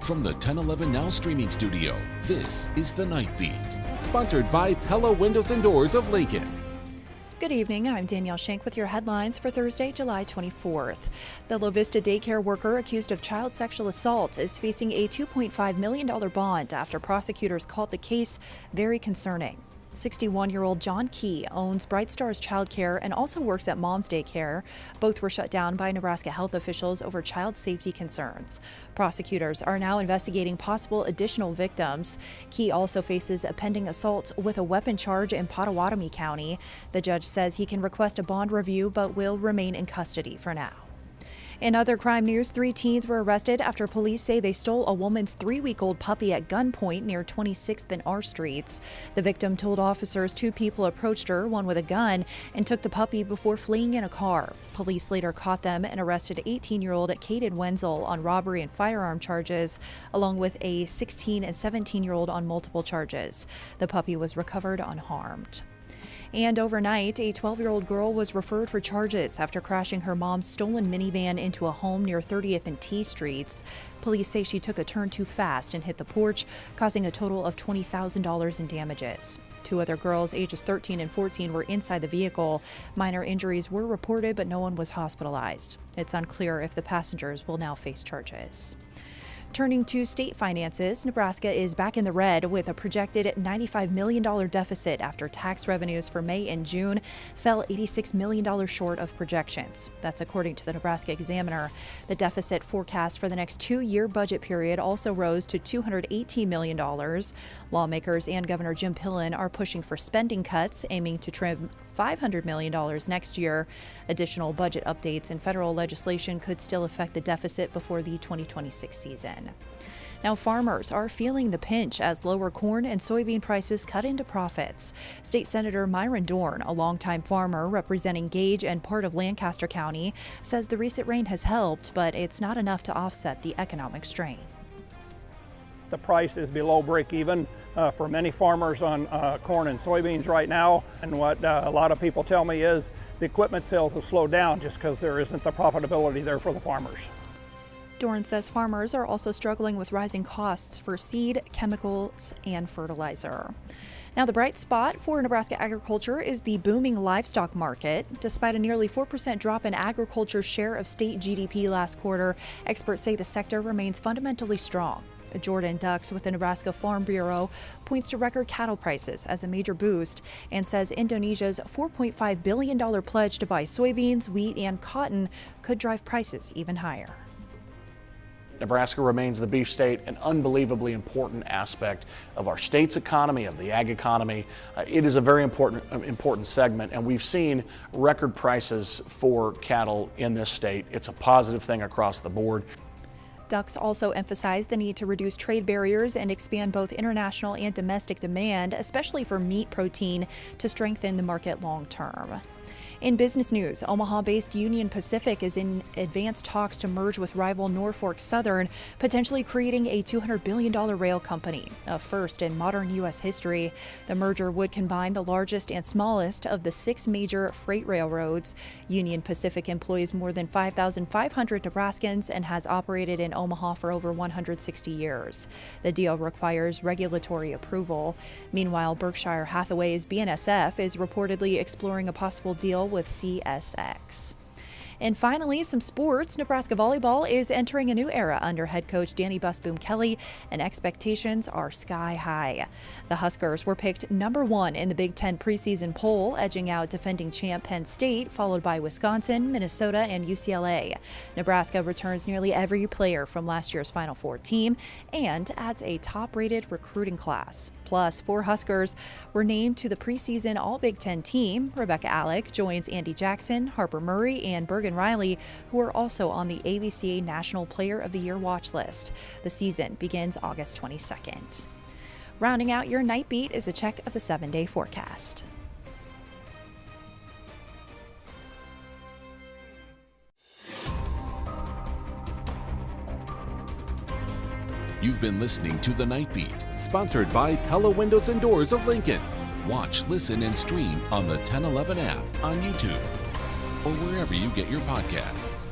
From the 1011 Now streaming studio, this is The Night Beat. Sponsored by Pella Windows and Doors of Lincoln. Good evening, I'm Danielle Shenk with your headlines for Thursday, July 24th. The La Vista daycare worker accused of child sexual assault is facing a $2.5 million bond after prosecutors called the case very concerning. 61-year-old John Key owns Bright Stars Childcare and also works at Mom's Daycare. Both were shut down by Nebraska health officials over child safety concerns. Prosecutors are now investigating possible additional victims. Key also faces a pending assault with a weapon charge in Pottawatomie County. The judge says he can request a bond review but will remain in custody for now. In other crime news, 3 teens were arrested after police say they stole a woman's 3-week-old puppy at gunpoint near 26th and R Streets. The victim told officers 2 people approached her, one with a gun, and took the puppy before fleeing in a car. Police later caught them and arrested 18-year-old Caden Wenzel on robbery and firearm charges, along with a 16 and 17-year-old on multiple charges. The puppy was recovered unharmed. And overnight, a 12-year-old girl was referred for charges after crashing her mom's stolen minivan into a home near 30th and T Streets. Police say she took a turn too fast and hit the porch, causing a total of $20,000 in damages. 2 other girls, ages 13 and 14, were inside the vehicle. Minor injuries were reported, but no one was hospitalized. It's unclear if the passengers will now face charges. Turning to state finances, Nebraska is back in the red with a projected $95 million deficit after tax revenues for May and June fell $86 million short of projections. That's according to the Nebraska Examiner. The deficit forecast for the next 2-year budget period also rose to $218 million. Lawmakers and Governor Jim Pillen are pushing for spending cuts, aiming to trim $500 million next year. Additional budget updates and federal legislation could still affect the deficit before the 2026 season. Now, farmers are feeling the pinch as lower corn and soybean prices cut into profits. State Senator Myron Dorn, a longtime farmer representing Gage and part of Lancaster County, says the recent rain has helped, but it's not enough to offset the economic strain. The price is below break even for many farmers on corn and soybeans right now. And what a lot of people tell me is the equipment sales have slowed down just because there isn't the profitability there for the farmers. Dorn says farmers are also struggling with rising costs for seed, chemicals, and fertilizer. Now, the bright spot for Nebraska agriculture is the booming livestock market. Despite a nearly 4% drop in agriculture's share of state GDP last quarter, experts say the sector remains fundamentally strong. Jordan Ducks with the Nebraska Farm Bureau points to record cattle prices as a major boost and says Indonesia's $4.5 billion pledge to buy soybeans, wheat, and cotton could drive prices even higher. Nebraska remains the beef state, an unbelievably important aspect of our state's economy, of the ag economy. It is a very important segment, and we've seen record prices for cattle in this state. It's a positive thing across the board. Ducks also emphasized the need to reduce trade barriers and expand both international and domestic demand, especially for meat protein, to strengthen the market long term. In business news, Omaha-based Union Pacific is in advanced talks to merge with rival Norfolk Southern, potentially creating a $200 billion rail company, a first in modern U.S. history. The merger would combine the largest and smallest of the 6 major freight railroads. Union Pacific employs more than 5,500 Nebraskans and has operated in Omaha for over 160 years. The deal requires regulatory approval. Meanwhile, Berkshire Hathaway's BNSF is reportedly exploring a possible deal with CSX. And finally, some sports. Nebraska volleyball is entering a new era under head coach Danny Busboom Kelly, and expectations are sky high. The Huskers were picked number 1 in the Big Ten preseason poll, edging out defending champ Penn State, followed by Wisconsin, Minnesota, and UCLA. Nebraska returns nearly every player from last year's Final Four team and adds a top-rated recruiting class. Plus, 4 Huskers were named to the preseason All-Big Ten team. Rebecca Alec joins Andy Jackson, Harper Murray, and Bergen Riley, who are also on the ABCA National Player of the Year watch list. The season begins August 22nd. Rounding out your night beat is a check of the 7-day forecast. You've been listening to The Night Beat. Sponsored by Pella Windows and Doors of Lincoln. Watch, listen, and stream on the 1011 app on YouTube or wherever you get your podcasts.